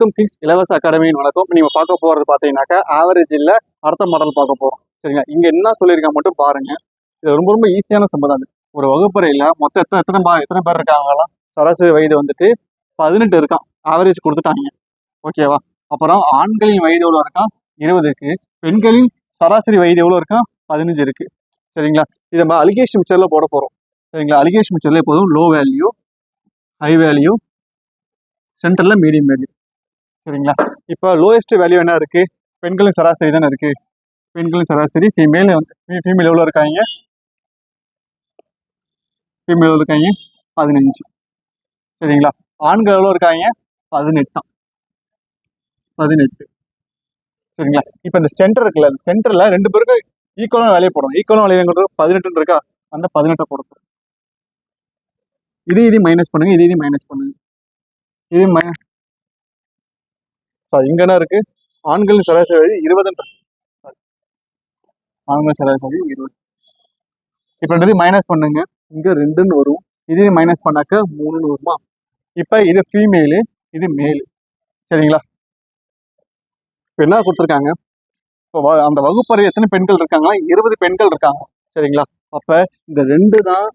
அனைத்தும் கிங்ஸ் இலவச அகாடமியின் வணக்கம். நீங்க பார்க்க போறது பாத்தீங்கன்னாக்கா ஆவரேஜ் இல்ல அடுத்த மாடல் பார்க்க போறோம். சரிங்களா, இங்க என்ன சொல்லியிருக்காங்க மட்டும் பாருங்க. இது ரொம்ப ரொம்ப ஈஸியான சம்பளம். ஒரு வகுப்பறையில மொத்தம் எத்தனை பேர் இருக்காங்களாம்? சராசரி வயது வந்துட்டு 18 இருக்கான். ஆவரேஜ் கொடுத்துட்டாங்க. ஓகேவா? அப்புறம் ஆண்களின் வயது எவ்வளவு இருக்கான்? 20 இருக்கு. பெண்களின் சராசரி வயது எவ்வளவு இருக்கான்? 15 இருக்கு. சரிங்களா, இதை நம்ம அலிகேஷன் மிக்சர்ல போட போறோம். சரிங்களா, அலிகேஷன் மிக்சர்ல எப்போதும் லோ வேல்யூ, ஹை வேல்யூ, சென்டர்ல மீடியம் வேல்யூ. சரிங்களா, இப்போ லோயஸ்ட் வேல்யூ என்ன இருக்கு? பெண்களின் சராசரி தானே இருக்கு. பெண்களின் சராசரி ஃபீமேல் எவ்வளோ இருக்காங்க? ஃபீமேல் இருக்காங்க 15. சரிங்களா, ஆண்கள் எவ்வளோ இருக்காங்க? 18. சரிங்களா, இப்போ இந்த சென்டர் இருக்குல்ல, சென்டர்ல ரெண்டு பேருக்கும் ஈக்குவலான வேலையை போடணும். ஈக்குவலான வேலையை 18 இருக்கா, அந்த 18 போடணும். இது மைனஸ் பண்ணுங்க, இது மைனஸ் பண்ணுங்க. இது இங்க என்ன இருக்கு? ஆண்களின் சராசரி 20. ஆண்கள் சராசரி 20. இப்போ ரெண்டு மைனஸ் பண்ணுங்க. இங்க 2ன்னு வரும். இதையும் மைனஸ் பண்ணாக்க 3ன்னு வருமா? இப்போ இது ஃபீமேலு, இது மேலு. சரிங்களா, இப்போ என்ன கொடுத்துருக்காங்க? இப்போ அந்த வகுப்பறை எத்தனை பெண்கள் இருக்காங்களா? 20 பெண்கள் இருக்காங்க. சரிங்களா, அப்ப இந்த 2 தான்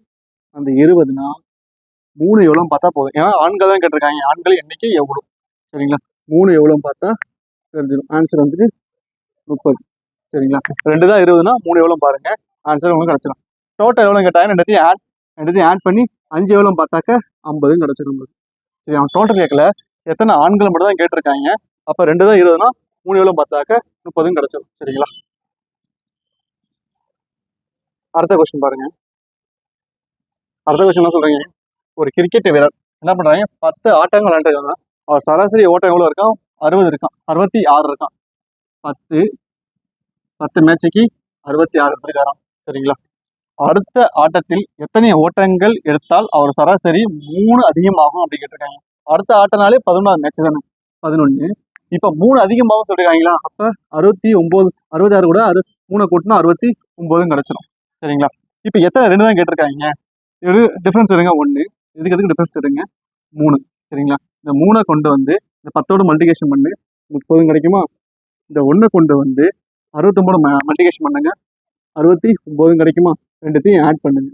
அந்த 20னா 3 எவ்வளோன்னு பார்த்தா போதும். ஏன்னா ஆண்கள் தான் கேட்டிருக்காங்க. ஆண்கள் எண்ணிக்கை எவ்வளோ? சரிங்களா, 3 எவ்வளோன்னு பார்த்தா தெரிஞ்சிடும். ஆன்சர் வந்துட்டு 30. சரிங்களா, 2 தான் 20னா 3 எவ்வளோ பாருங்க, ஆன்சர் உங்களுக்கு கிடைச்சிடும். டோட்டல் எவ்வளோ கேட்டாங்க? ரெண்டுத்தையும் ஆட் பண்ணி 5 எவ்வளோ பார்த்தாக்க 50 கிடைச்சிடும். சரி, அவன் டோட்டல் கேட்கல, எத்தனை ஆண்கள் மட்டும் தான் கேட்டிருக்காங்க. அப்போ 2 தான் 20னா 3 எவ்வளோ பார்த்தாக்க 30 கிடைச்சிடும். சரிங்களா, அடுத்த கொஸ்டின் பாருங்க. அடுத்த கொஸ்டின் என்ன சொல்றீங்க? ஒரு கிரிக்கெட் வீரர் என்ன பண்றாங்க? 10 ஆட்டங்கள் விளையாண்டுருக்காங்க. அவர் சராசரி ஓட்டம் எவ்வளோ இருக்கான்? 60 இருக்கான். 66 இருக்கான். 10 மேட்சுக்கு 66 எடுத்திருக்காராம். சரிங்களா, அடுத்த ஆட்டத்தில் எத்தனை ஓட்டங்கள் எடுத்தால் அவர் சராசரி 3 அதிகமாகும் அப்படி கேட்டிருக்காங்க. அடுத்த ஆட்டனாலே 11வது மேட்ச் தானே, 11. இப்ப 3 அதிகமாகும் சொல்லிருக்காங்களா? அப்ப 69, 66 கூட 3 கூட்டினா 69 கிடைச்சிடும். சரிங்களா, இப்ப எத்தனை 2 தான் கேட்டிருக்காங்க. இது டிஃபரன்ஸ் எடுங்க 1, எதுக்கு டிஃபரன்ஸ் எடுங்க 3. சரிங்களா, இந்த 3 கொண்டு வந்து இந்த 10ஓட மல்டிகேஷன் பண்ணு 30 கிடைக்குமா? இந்த 1 கொண்டு வந்து 69 மல்டிகேஷன் பண்ணுங்க 69 கிடைக்குமா? ரெண்டுத்தையும் ஆட் பண்ணுங்க.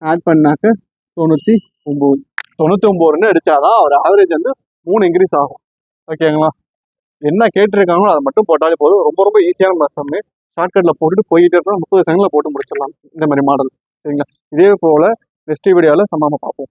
ஆட் பண்ணாக்க 99. 99 அடிச்சாதான் அவர் ஆவரேஜ் வந்து 3 இன்க்ரீஸ் ஆகும். ஓகேங்களா, என்ன கேட்டிருக்காங்களோ அதை மட்டும் போட்டாலே போதும். ரொம்ப ரொம்ப ஈஸியான மெத்தட். ஷார்ட்கட்ல போட்டுட்டு போயிட்டே இருக்கோம். 30 செகண்ட்ல போட்டு முடிச்சிடலாம் இந்த மாதிரி மாடல். சரிங்களா, இதே போல நெக்ஸ்ட் வீடியோவில் நம்ம பார்ப்போம்.